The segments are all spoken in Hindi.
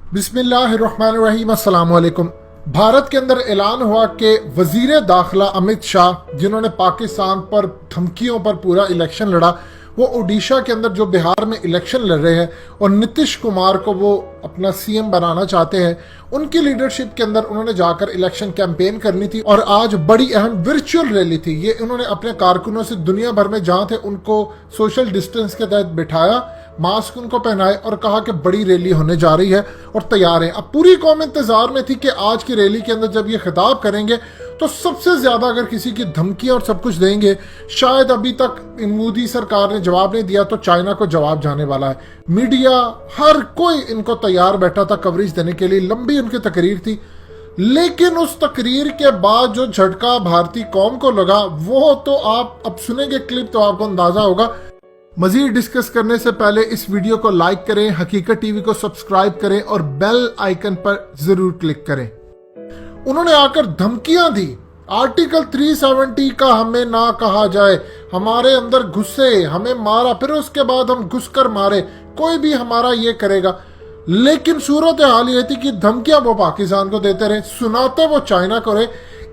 बिस्मिल्लाहिर्रहमानिर्रहीम, अस्सलाम वालेकुम। भारत के अंदर ऐलान हुआ कि वजीर दाखिला अमित शाह, जिन्होंने पाकिस्तान पर धमकियों पर पूरा इलेक्शन लड़ा, वो ओडिशा के अंदर जो बिहार में इलेक्शन लड़ रहे हैं और नीतीश कुमार को वो अपना सीएम बनाना चाहते हैं, उनकी लीडरशिप के अंदर उन्होंने जाकर इलेक्शन कैंपेन करनी थी। और आज बड़ी अहम वर्चुअल रैली थी। ये उन्होंने अपने कारकुनों से दुनिया भर में जहां थे उनको सोशल डिस्टेंस के तहत बिठाया, मास्क उनको पहनाए और कहा कि बड़ी रैली होने जा रही है और तैयार है। अब पूरी कौम इंतजार में थी कि आज की रैली के अंदर जब ये खिताब करेंगे तो सबसे ज्यादा अगर किसी की धमकियां और सब कुछ देंगे, शायद अभी तक मोदी सरकार ने जवाब नहीं दिया तो चाइना को जवाब जाने वाला है। मीडिया हर कोई इनको तैयार बैठा था कवरेज देने के लिए। लंबी उनकी तकरीर थी, लेकिन उस तकरीर के बाद जो झटका भारतीय कौम को लगा वो तो आप अब सुनेंगे क्लिप तो आपको अंदाजा होगा। मजीद डिस्कस करने से पहले इस वीडियो को लाइक करें, हकीकत टीवी को सब्सक्राइब करें और बेल आइकन पर जरूर क्लिक करें। उन्होंने आकर धमकियां दी, आर्टिकल 370 का हमें ना कहा जाए, हमारे अंदर घुसे, हमें मारा, फिर उसके बाद हम घुसकर मारे, कोई भी हमारा ये करेगा। लेकिन सूरत हाल ये थी कि धमकियां वो पाकिस्तान को देते रहे, सुनाते वो चाइना को रहे।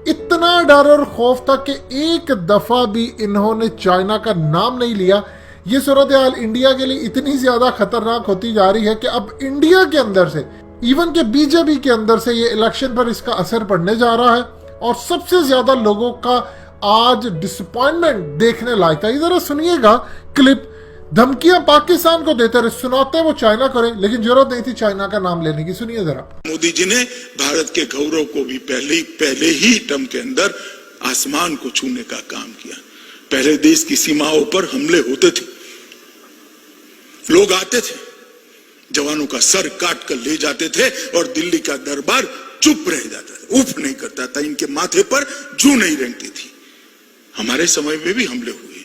इतना डर और खौफ था कि एक दफा भी इन्होंने चाइना का नाम नहीं लिया। ये सूरत हाल इंडिया के लिए इतनी ज्यादा खतरनाक होती जा रही है कि अब इंडिया के अंदर से, इवन के बीजेपी के अंदर से ये इलेक्शन पर इसका असर पड़ने जा रहा है। और सबसे ज्यादा लोगों का आज डिसअपॉइंटमेंट देखने लायक था। इधर सुनिएगा क्लिप। धमकियां पाकिस्तान को देते रहे, सुनाते वो चाइना करे, लेकिन जरूरत नहीं थी चाइना का नाम लेने की। सुनिए जरा। मोदी जी ने भारत के गौरव को भी पहले ही टर्म के अंदर आसमान को छूने का काम किया। पहले देश की सीमाओं पर हमले होते थे, लोग आते थे, जवानों का सर काट कर ले जाते थे और दिल्ली का दरबार चुप रह जाता था, उफ नहीं करता था, इनके माथे पर जू नहीं रेंगती थी। हमारे समय में भी हमले हुए,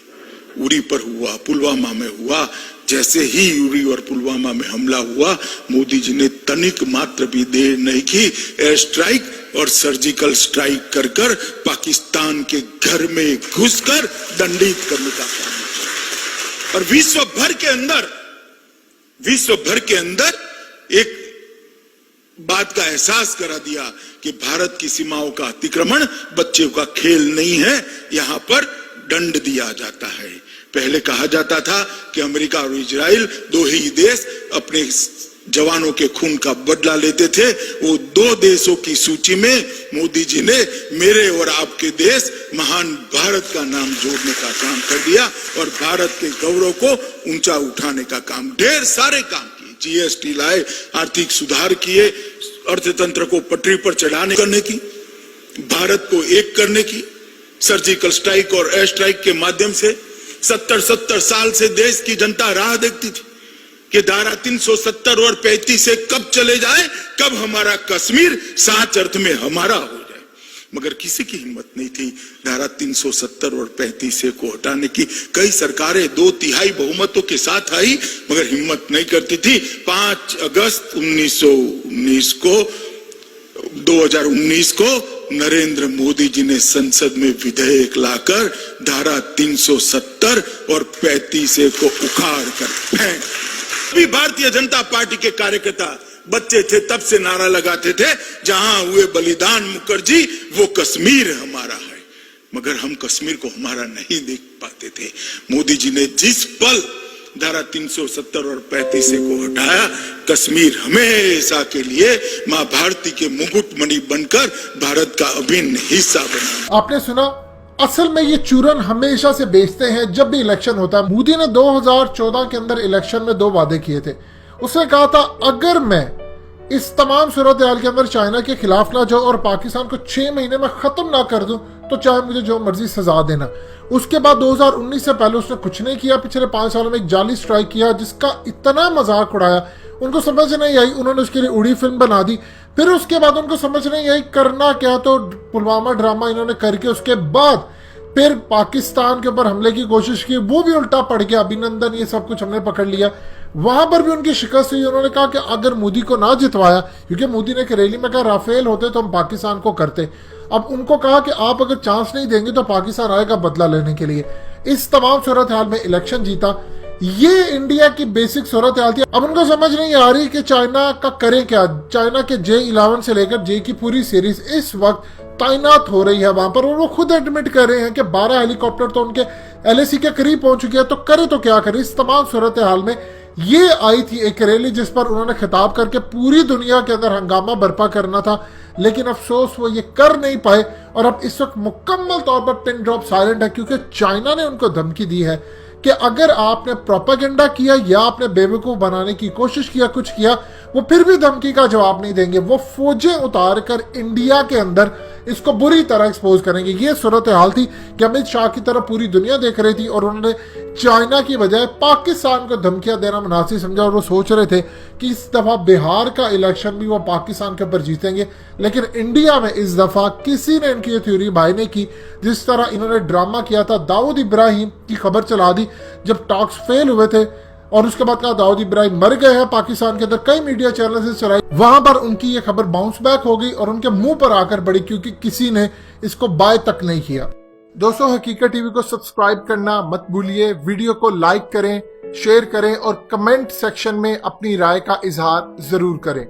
उरी पर हुआ, पुलवामा में हुआ। जैसे ही उरी और पुलवामा में हमला हुआ, मोदी जी ने तनिक मात्र भी देर नहीं की, एयर स्ट्राइक और सर्जिकल स्ट्राइक कर कर पाकिस्तान के घर में घुसकर दंडित करने का काम किया। और विश्व भर के अंदर एक बात का एहसास करा दिया कि भारत की सीमाओं का अतिक्रमण बच्चों का खेल नहीं है, यहां पर दंड दिया जाता है। पहले कहा जाता था कि अमेरिका और इजराइल दो ही देश अपने जवानों के खून का बदला लेते थे। वो दो देशों की सूची में मोदी जी ने मेरे और आपके देश महान भारत का नाम जोड़ने का काम कर दिया और भारत के गौरव को ऊंचा उठाने का काम, ढेर सारे काम किए। जीएसटी लाए, आर्थिक सुधार किए, अर्थतंत्र को पटरी पर चढ़ाने करने की, भारत को एक करने की, सर्जिकल स्ट्राइक और एयर स्ट्राइक के माध्यम से 70 साल से देश की जनता राह देखती थी कि धारा 370 और 35 से कब चले जाए, कब हमारा कश्मीर साच अर्थ में हमारा हो जाए। मगर किसी की हिम्मत नहीं थी धारा 370 और 35 को हटाने की। कई सरकारें 2/3 बहुमतों के साथ आई, मगर हिम्मत नहीं करती थी। 5 अगस्त 2019 को नरेंद्र मोदी जी ने संसद में विधेयक लाकर धारा 370 और 35 को उखाड़ कर फेंक। भी भारतीय जनता पार्टी के कार्यकर्ता बच्चे थे तब से नारा लगाते थे, जहां हुए बलिदान मुखर्जी वो कश्मीर हमारा है। मगर हम कश्मीर को हमारा नहीं देख पाते थे। मोदी जी ने जिस पल धारा 370 और 35 को हटाया, कश्मीर हमेशा के लिए मां भारती के मुकुटमणि बनकर भारत का अभिन्न हिस्सा बना। आपने सुना, असल में ये चूरन हमेशा से बेचते हैं जब भी इलेक्शन होता है। मोदी ने 2014 के अंदर इलेक्शन में 2 वादे किए थे। उसने कहा था अगर मैं इस तमाम सूरत हाल के अंदर चाइना के खिलाफ ना जाऊं और पाकिस्तान को 6 महीने में खत्म ना कर दूं तो चाहे मुझे जो मर्जी सजा देना। उसके बाद 2019 से पहले उसने कुछ नहीं किया। पिछले 5 सालों में एक जाली स्ट्राइक किया जिसका इतना मजाक उड़ाया, उनको समझ नहीं आई, उन्होंने उसके लिए उड़ी फिल्म बना दी। फिर उसके बाद उनको समझ नहीं आई करना क्या, तो पुलवामा ड्रामा इन्होंने करके उसके बाद फिर पाकिस्तान के ऊपर हमले की कोशिश की, वो भी उल्टा पड़ गया। अभिनंदन, ये सब कुछ हमने पकड़ लिया। वहां पर भी उनकी शिकस्त हुई। उन्होंने कहा कि अगर मोदी को ना जितवाया, क्योंकि मोदी ने रैली में कहा राफेल होते तो हम पाकिस्तान को करते। अब उनको कहा कि आप अगर चांस नहीं देंगे तो पाकिस्तान आएगा बदला लेने के लिए। इस तमाम सूरत हाल में इलेक्शन जीता। ये इंडिया की बेसिक सूरत हाल थी। अब उनको समझ नहीं आ रही कि चाइना का करें क्या। चाइना के J-11 से लेकर जे की पूरी सीरीज इस वक्त तैनात हो रही है वहां पर, और वो खुद एडमिट कर रहे हैं कि 12 हेलीकॉप्टर तो उनके LAC के करीब पहुंच चुके हैं, तो करे तो क्या करे। इस तमाम सूरत हाल में ये आई थी एक रैली जिस पर उन्होंने खिताब करके पूरी दुनिया के अंदर हंगामा बर्पा करना था, लेकिन अफसोस वो ये कर नहीं पाए। और अब इस वक्त मुकम्मल तौर पर पिन ड्रॉप साइलेंट है, क्योंकि चाइना ने उनको धमकी दी है कि अगर आपने प्रोपेगेंडा किया या आपने बेवकूफ बनाने की कोशिश किया, कुछ किया, वो फिर भी धमकी का जवाब नहीं देंगे। वो फौजें उतार कर इंडिया के अंदर इसको बुरी तरह एक्सपोज करेंगे। ये सूरत हाल थी कि अमित शाह की तरफ पूरी दुनिया देख रही थी और उन्होंने चाइना की बजाय पाकिस्तान को धमकियां देना मुनासिब समझा, और वो सोच रहे थे कि इस दफा बिहार का इलेक्शन भी वो पाकिस्तान के ऊपर जीतेंगे। लेकिन इंडिया में इस दफा किसी ने इनकी ये थ्योरी बाय नहीं की। जिस तरह इन्होंने ड्रामा किया था, दाऊद इब्राहिम की खबर चला दी जब टॉक्स फेल हुए थे, और उसके बाद कहा दाऊद इब्राहिम मर गए हैं पाकिस्तान के अंदर। कई मीडिया चैनल से चलाई, वहां पर उनकी ये खबर बाउंस बैक हो गई और उनके मुंह पर आकर पड़ी, क्योंकि किसी ने इसको बाय तक नहीं किया। दोस्तों, हकीकत टीवी को सब्सक्राइब करना मत भूलिए, वीडियो को लाइक करें, शेयर करें और कमेंट सेक्शन में अपनी राय का इजहार जरूर करें।